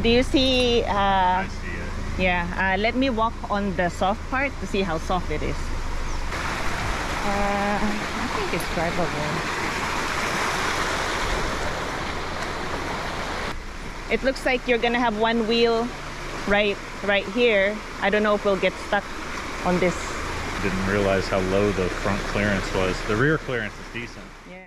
Do you see? I see it. Yeah. Let me walk on the soft part to see how soft it is. I think it's drivable. It looks like you're gonna have one wheel right here. I don't know if we'll get stuck on this. Didn't realize how low the front clearance was. The rear clearance is decent. Yeah.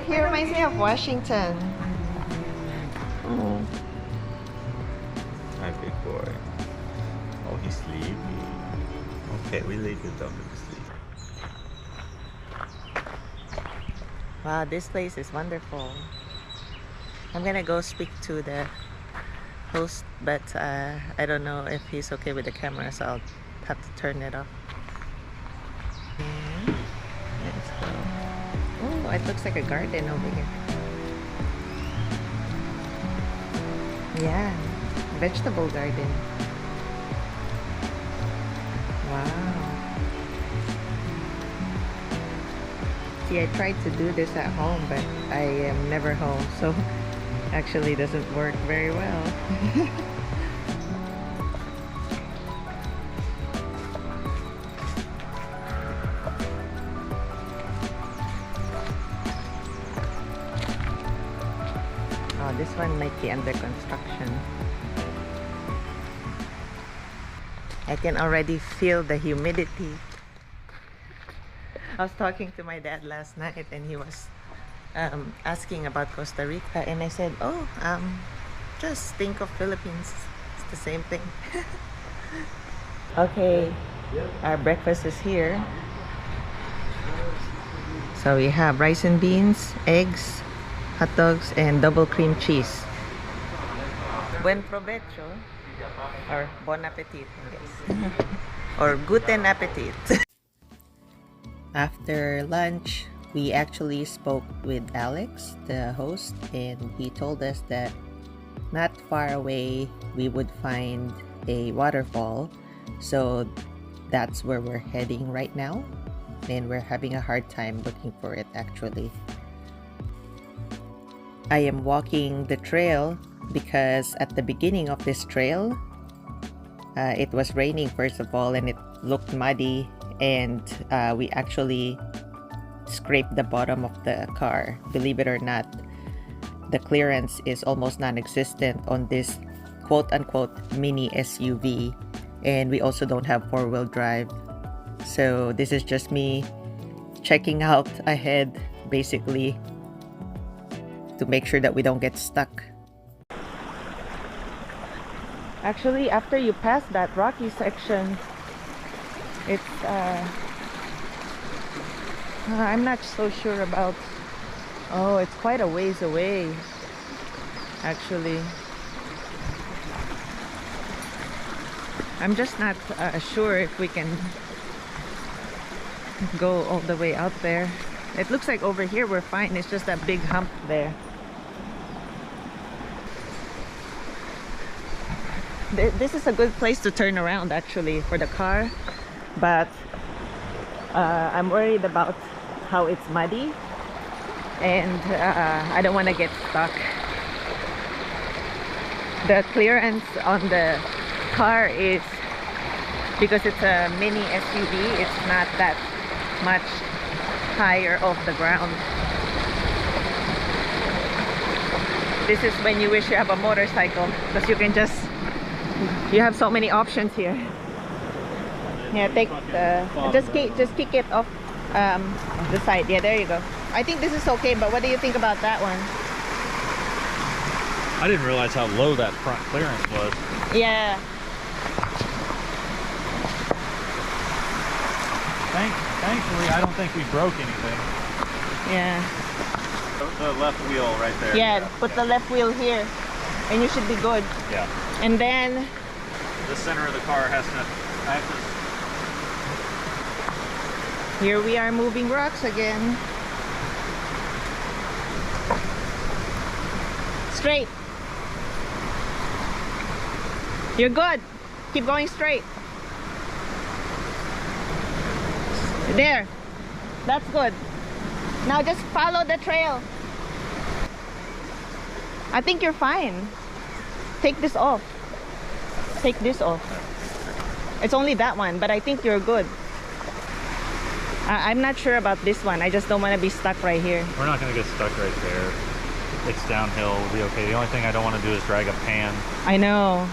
He reminds me of Washington. Oh. Hi, big boy. Oh, he's sleepy. Okay, we leave the dog to sleep. Wow, this place is wonderful. I'm gonna go speak to the host, but I don't know if he's okay with the camera, so I'll have to turn it off. Okay, let's go. Oh, it looks like a garden over here. Yeah, vegetable garden. Wow. See, I tried to do this at home, but I am never home, so actually doesn't work very well. Oh, this one might be under construction. I can already feel the humidity. I was talking to my dad last night and he was asking about Costa Rica, and I said, oh, just think of Philippines. It's the same thing. Okay, our breakfast is here. So we have rice and beans, eggs, hot dogs, and double cream cheese. Buen provecho, or bon appetit, I guess. Or guten appetit. After lunch, we actually spoke with Alex, the host, and he told us that not far away we would find a waterfall. So that's where we're heading right now, and we're having a hard time looking for it actually. I am walking the trail because at the beginning of this trail, it was raining first of all, and it looked muddy, and we actually scraped the bottom of the car. Believe it or not, the clearance is almost non-existent on this quote-unquote mini SUV, and we also don't have four-wheel drive. So this is just me checking out ahead, basically, to make sure that we don't get stuck. Actually, after you pass that rocky section, it's I'm not so sure about. Oh, it's quite a ways away actually. I'm just not sure if we can go all the way out there. It looks like over here we're fine. It's just that big hump there. This is a good place to turn around actually for the car, but I'm worried about how it's muddy, and I don't want to get stuck. The clearance on the car is, because it's a mini SUV, it's not that much higher off the ground. This is when you wish you have a motorcycle, because you can you have so many options here. Yeah, take the just kick it off the side. Yeah, there you go. I think this is okay, but what do you think about that one? I didn't realize how low that front clearance was. Yeah. Thankfully, I don't think we broke anything. Yeah. The left wheel right there. Yeah, put the left wheel here, and you should be good. Yeah. And then the center of the car has to. I have to. Here we are moving rocks again. Straight. You're good. Keep going straight. There. That's good. Now just follow the trail. I think you're fine. Take this off. Take this off. It's only that one, but I think you're good. I'm not sure about this one. I just don't want to be stuck right here. We're not going to get stuck right there. It's downhill. We'll be okay. The only thing I don't want to do is drag a pan. I know.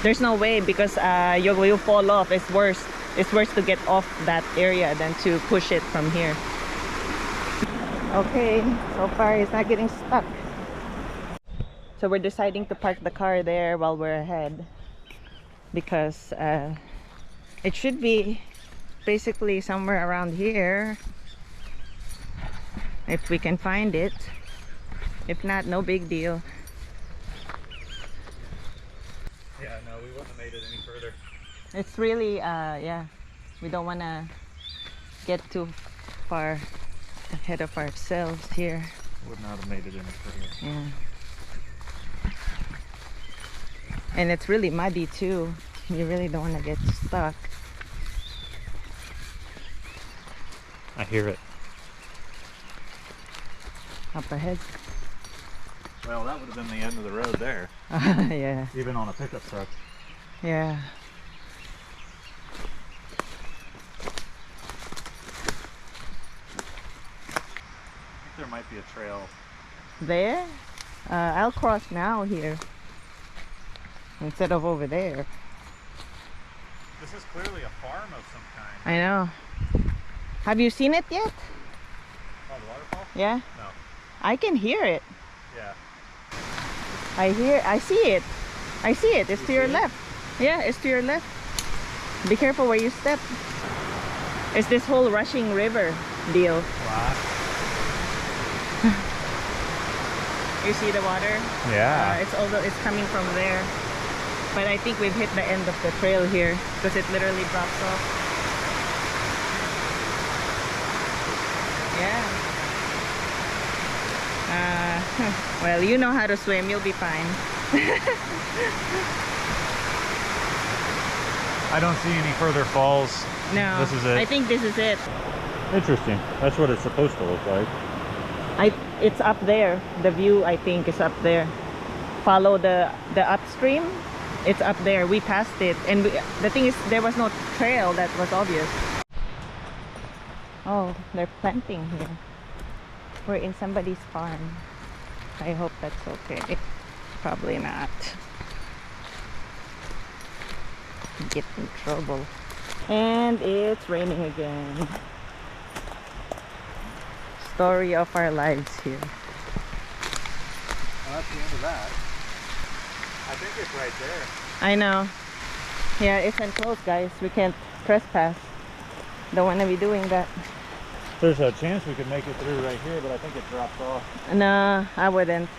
There's no way because you'll fall off. It's worse. It's worse to get off that area than to push it from here. Okay, so far it's not getting stuck. So we're deciding to park the car there while we're ahead because it should be basically somewhere around here if we can find it. If not, no big deal. Yeah, no, we wouldn't have made it any further. It's really yeah, we don't want to get too far ahead of ourselves here. Would not have made it any further. Yeah. And it's really muddy too. You really don't want to get stuck. I hear it. Up ahead. Well, that would have been the end of the road there. Yeah. Even on a pickup truck. Yeah. I think there might be a trail. There? I'll cross now here instead of over there. This is clearly a farm of some kind. I know. Have you seen it yet? Oh, the waterfall? Yeah? No. I can hear it. Yeah. I see it. I see it. It's to your left. Yeah, it's to your left. Be careful where you step. It's this whole rushing river deal. Wow. You see the water? Yeah. It's coming from there. But I think we've hit the end of the trail here because it literally drops off. Yeah. Well, you know how to swim. You'll be fine. I don't see any further falls. No. This is it. I think this is it. Interesting. That's what it's supposed to look like. It's up there. The view, I think, is up there. Follow the upstream. It's up there. We passed it, and the thing is, there was no trail that was obvious. Oh, they're planting here. We're in somebody's farm. I hope that's okay. Probably not. Get in trouble. And it's raining again. Story of our lives here. Well, that's the end of that. I think it's right there. I know. Yeah, it's enclosed, guys. We can't trespass. Don't want to be doing that. There's a chance we could make it through right here, but I think it drops off. No, I wouldn't.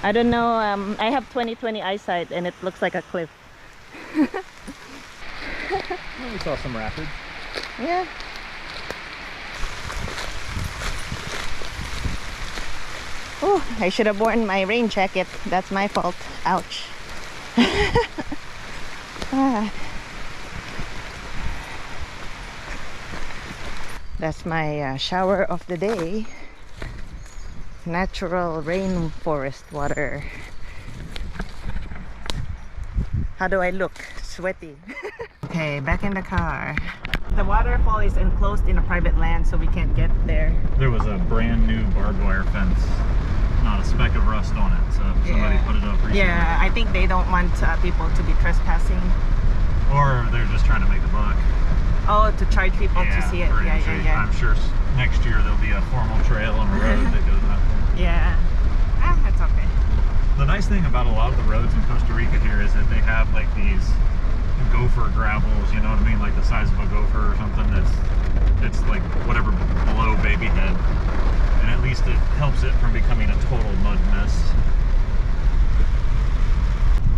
I don't know. I have 20/20 eyesight, and it looks like a cliff. Well, we saw some rapids. Yeah. Oh, I should have worn my rain jacket. That's my fault. Ouch. Ah. That's my shower of the day. Natural rainforest water. How do I look? Sweaty. Okay, back in the car. The waterfall is enclosed in a private land, so we can't get there. There was a brand new barbed wire fence. Not a speck of rust on it, so somebody put it up recently. Yeah, I think they don't want people to be trespassing. Or they're just trying to make a buck. Oh, to charge people to see it. for Yeah, entry. yeah, yeah. I'm sure next year there'll be a formal trail on a road that goes out there. Yeah. Ah, that's okay. The nice thing about a lot of the roads in Costa Rica here is that they have like these gopher gravels, you know what I mean? Like the size of a gopher or something it's like whatever below baby head. And at least it helps it from becoming a total mud mess.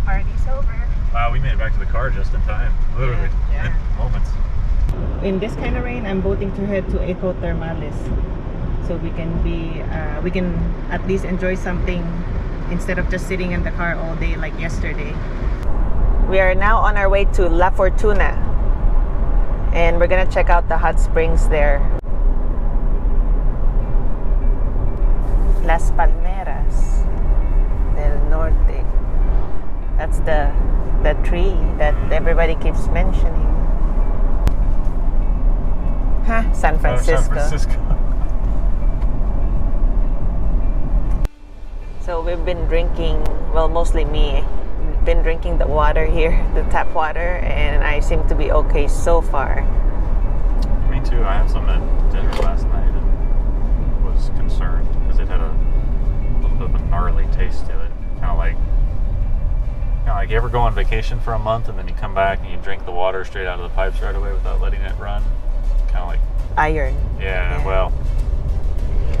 Party's over. Wow, Wow, we made it back to the car just in time. Literally, Yeah. in moments. In this kind of rain, I'm voting to head to Eco Thermales, so we can at least enjoy something instead of just sitting in the car all day like yesterday. We are now on our way to La Fortuna, and we're gonna check out the hot springs there. Las Palmeras del Norte. That's the tree that everybody keeps mentioning. Huh? San Francisco. San Francisco. So we've been drinking, well, mostly me, been drinking the water here, the tap water, and I seem to be okay so far. Me too. I had some at dinner last night and was concerned because it had a little bit of a gnarly taste to it. Kind of like you ever go on vacation for a month and then you come back and you drink the water straight out of the pipes right away without letting it run. Kind of like Iron. yeah. Well,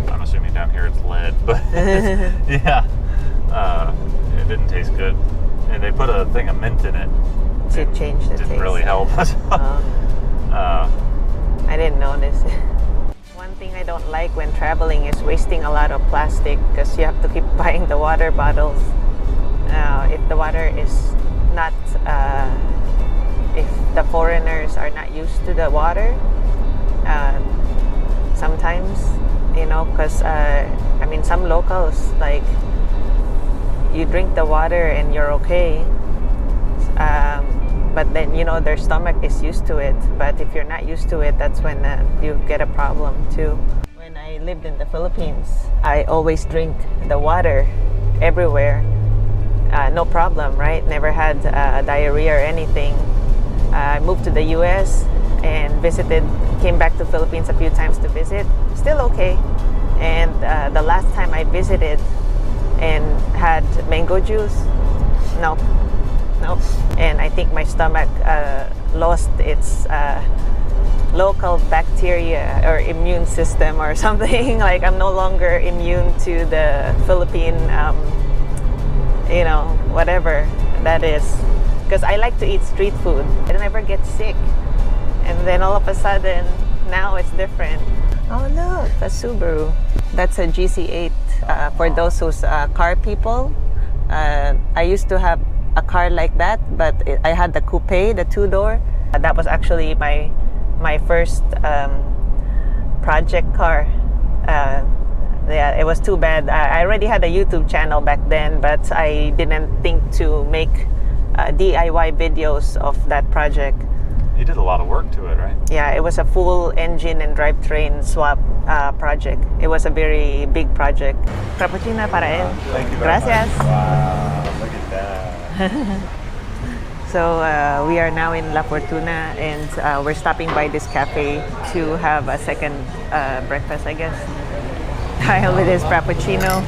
I'm assuming down here it's lead, but yeah, it didn't taste good. And they put a thing of mint in it. To change the taste. Didn't really help. I didn't notice. One thing I don't like when traveling is wasting a lot of plastic because you have to keep buying the water bottles. If the water is not, if the foreigners are not used to the water, sometimes, because I mean, some locals, like, you drink the water and you're okay, but then their stomach is used to it. But if you're not used to it, that's when you get a problem too. When I lived in the Philippines, I always drink the water everywhere, no problem, right? Never had diarrhea or anything. I moved to the US and came back to Philippines a few times to visit, still okay. And the last time I visited and had mango juice, nope. And I think my stomach lost its local bacteria or immune system or something. Like, I'm no longer immune to the Philippine, whatever that is. Because I like to eat street food. I never get sick. And then all of a sudden, now it's different. Oh look, a Subaru. That's a GC8 for those who's car people. I used to have a car like that, but I had the coupe, the two-door. That was actually my first project car. Yeah, it was too bad. I already had a YouTube channel back then, but I didn't think to make DIY videos of that project. You did a lot of work to it, right? Yeah, it was a full engine and drivetrain swap project. It was a very big project. Frappuccino para él. Thank you very Gracias. much. Wow, look at that. So we are now in La Fortuna, and we're stopping by this cafe to have a second breakfast, I guess. Kyle with his frappuccino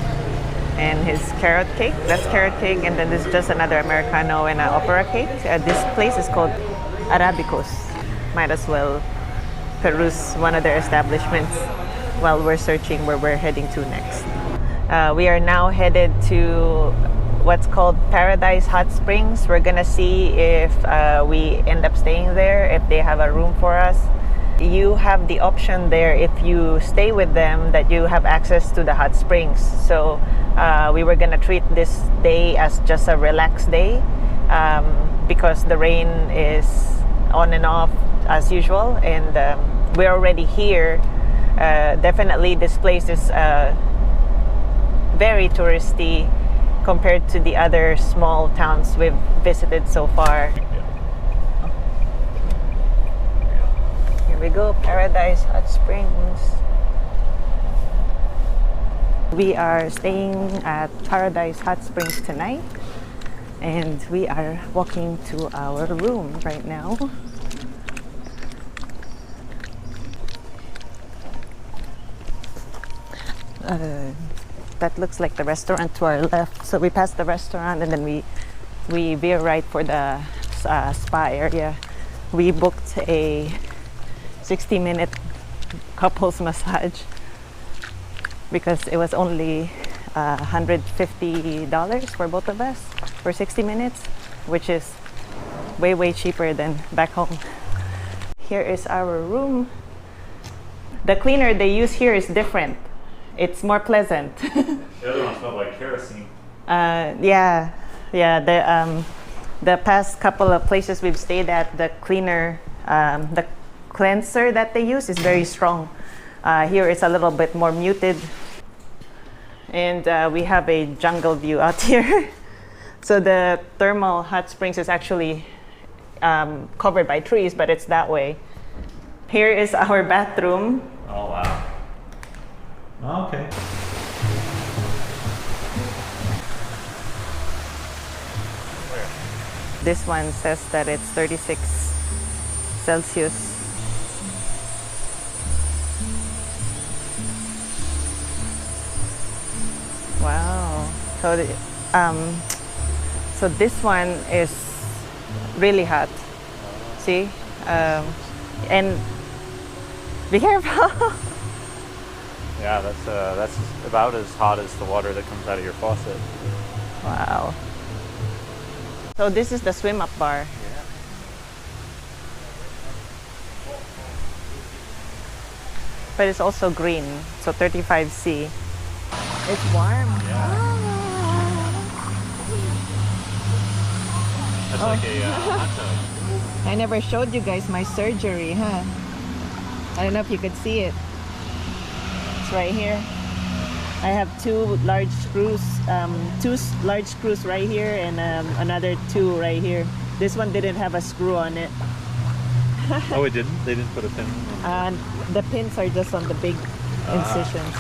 and his carrot cake. That's carrot cake, and then there's just another Americano and an opera cake. This place is called Arabicos. Might as well peruse one of their establishments while we're searching where we're heading to next. We are now headed to what's called Paradise Hot Springs. We're gonna see if we end up staying there, if they have a room for us. You have the option there, if you stay with them, that you have access to the hot springs. So we were gonna treat this day as just a relaxed day, because the rain is on and off as usual, and we're already here. Definitely this place is very touristy compared to the other small towns we've visited so far. Here we go, Paradise Hot Springs. We are staying at Paradise Hot Springs tonight, and we are walking to our room right now. That looks like the restaurant to our left. So we passed the restaurant, and then we veer right for the spa area. We booked a 60-minute couples massage because it was only $150 for both of us for 60 minutes, which is way cheaper than back home. Here is our room. The cleaner they use here is different. It's more pleasant. The other one smelled like kerosene. Yeah. The past couple of places we've stayed at, the cleaner, the cleanser that they use is very strong. Here it's a little bit more muted. And we have a jungle view out here. So the thermal hot springs is actually covered by trees, but it's that way. Here is our bathroom. Oh, wow. Okay. This one says that it's 36 Celsius. Wow. So this one is really hot. See? And be careful. Yeah, that's about as hot as the water that comes out of your faucet. Wow. So this is the swim up bar. Yeah. But it's also green, so 35C. It's warm. Yeah. That's like a hot tub. I never showed you guys my surgery, huh? I don't know if you could see it. It's right here. I have two large screws right here and another two right here. This one didn't have a screw on it. Oh, it didn't? They didn't put a pin on it? The pins are just on the big incisions.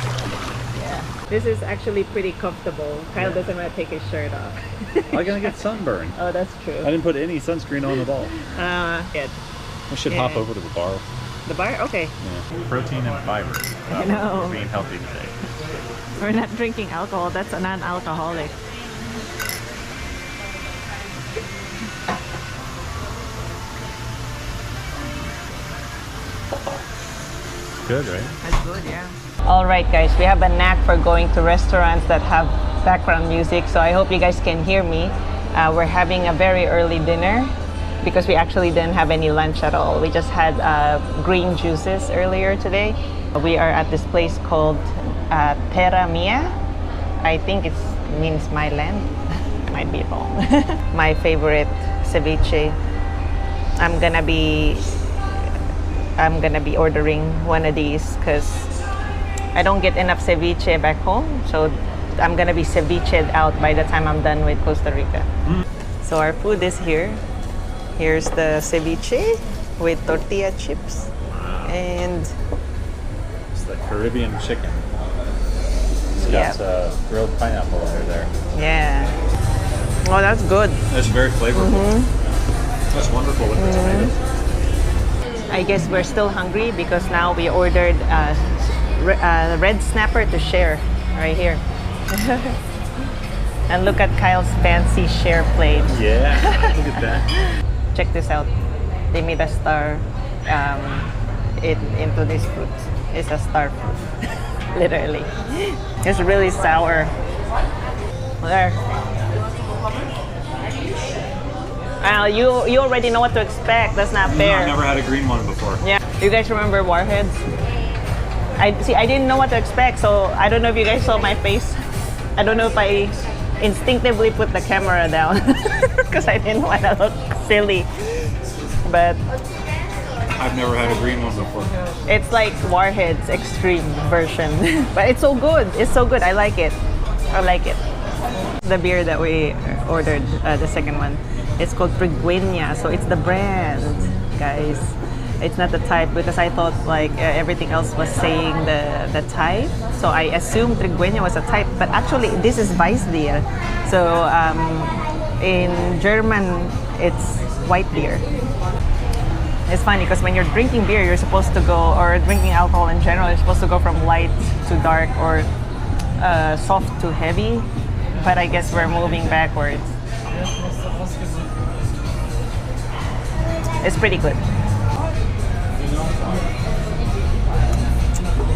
Yeah. This is actually pretty comfortable. Kyle doesn't want to take his shirt off. I'm gonna get sunburned. Oh, that's true. I didn't put any sunscreen on at all. Good. We should hop over to the bar. The bar? Okay. Yeah. Protein and fiber. I know. Being healthy today. We're not drinking alcohol. That's a non-alcoholic. Good, right? That's good, yeah. All right, guys, we have a knack for going to restaurants that have background music, so I hope you guys can hear me. We're having a very early dinner because we actually didn't have any lunch at all. We just had green juices earlier today. We are at this place called Terra Mia. I think it means my land. Might be wrong. My favorite ceviche. I'm gonna be ordering one of these because I don't get enough ceviche back home, so I'm gonna be ceviche'd out by the time I'm done with Costa Rica. So our food is here. Here's the ceviche with tortilla chips. Wow. And It's the Caribbean chicken. It's got grilled pineapple under there. yeah. Oh, that's good. It's very flavorful. That's wonderful with the tomatoes. I guess we're still hungry because now we ordered red snapper to share right here. And look at Kyle's fancy share plate. Yeah, look at that. Check this out. They made a star into this fruit. It's a star fruit. Literally. It's really sour. There. You already know what to expect. That's not fair. I've never had a green one before. Yeah. You guys remember Warheads? I didn't know what to expect, so I don't know if you guys saw my face. I don't know if I instinctively put the camera down because I didn't want to look silly. But I've never had a green one before. it's like Warheads extreme version. But it's so good. It's so good. I like it. I like it. The beer that we ordered, the second one, it's called Trigueña. So it's the brand, guys. It's not the type because I thought like everything else was saying the type. So I assumed Trigueña was a type, but actually this is Weissbier. So in German, it's white beer. It's funny because when you're drinking beer, you're supposed to go, or drinking alcohol in general, you're supposed to go from light to dark or soft to heavy. But I guess we're moving backwards. It's pretty good.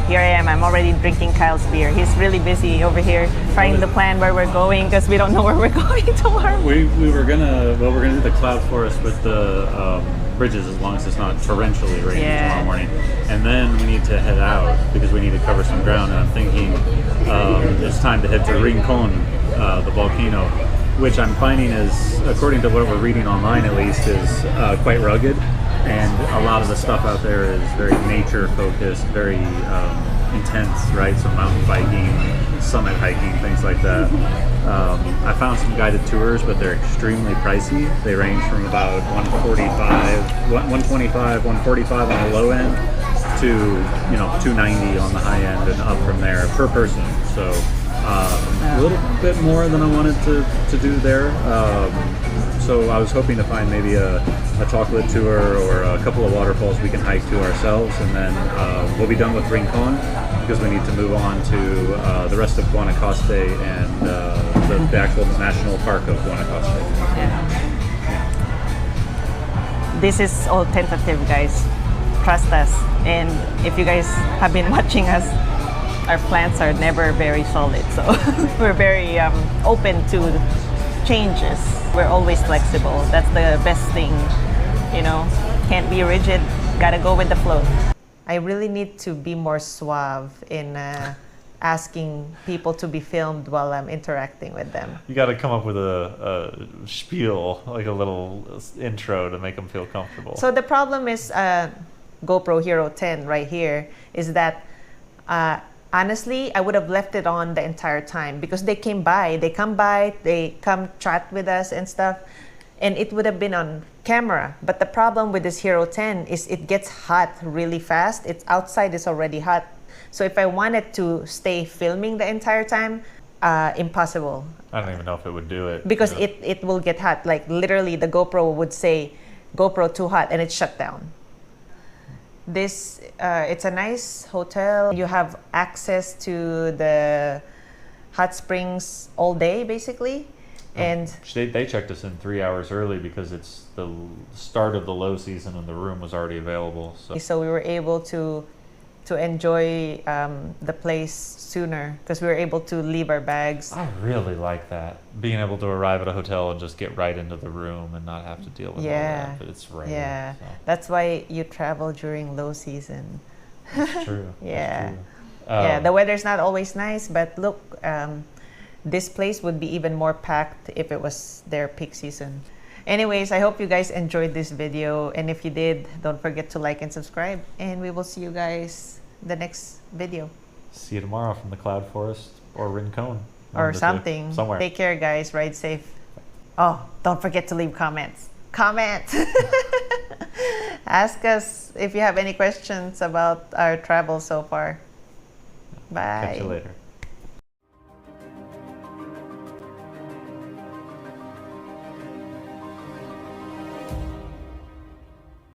here I am. I'm already drinking Kyle's beer. He's really busy over here trying to plan where we're going because we don't know where we're going tomorrow. We're gonna do the cloud forest with the bridges as long as it's not torrentially raining tomorrow morning, and then we need to head out because we need to cover some ground. And I'm thinking it's time to head to Rincon, the volcano, which I'm finding is, according to what we're reading online at least, is quite rugged. And a lot of the stuff out there is very nature focused, very intense, right? So mountain biking, summit hiking, things like that. I found some guided tours, but they're extremely pricey. They range from about $125, $145 on the low end to $290 on the high end, and up from there per person. So a little bit more than I wanted to do there. So I was hoping to find maybe a chocolate tour or a couple of waterfalls we can hike to ourselves, and then we'll be done with Rincon because we need to move on to the rest of Guanacaste and the actual national park of Guanacaste. Yeah. This is all tentative, guys. Trust us. And if you guys have been watching us, our plans are never very solid. So we're very open to changes. We're always flexible. That's the best thing, can't be rigid, gotta go with the flow. I really need to be more suave in asking people to be filmed while I'm interacting with them. You got to come up with a spiel, like a little intro to make them feel comfortable. So the problem is GoPro Hero 10 right here is that honestly, I would have left it on the entire time because they come by, they come chat with us and stuff, and it would have been on camera. But the problem with this Hero 10 is it gets hot really fast. It's outside is already hot. So if I wanted to stay filming the entire time, impossible. I don't even know if it would do it. Because it will get hot. Like literally the GoPro would say, GoPro too hot, and it's shut down. This, it's a nice hotel. You have access to the hot springs all day, basically. And they checked us in 3 hours early because it's the start of the low season and the room was already available. So we were able to enjoy the place sooner because we were able to leave our bags. I really like that, being able to arrive at a hotel and just get right into the room and not have to deal with all that. But it's rare. Yeah, so. That's why you travel during low season. That's true. Yeah. That's true. Yeah, the weather's not always nice, but look, this place would be even more packed if it was their peak season. Anyways, I hope you guys enjoyed this video, and if you did, don't forget to like and subscribe, and we will see you guys the next video. See you tomorrow from the Cloud Forest or Rincon. Or something. Somewhere. Take care, guys. Ride safe. Oh, don't forget to leave comments. Comment! Ask us if you have any questions about our travel so far. Bye. Catch you later.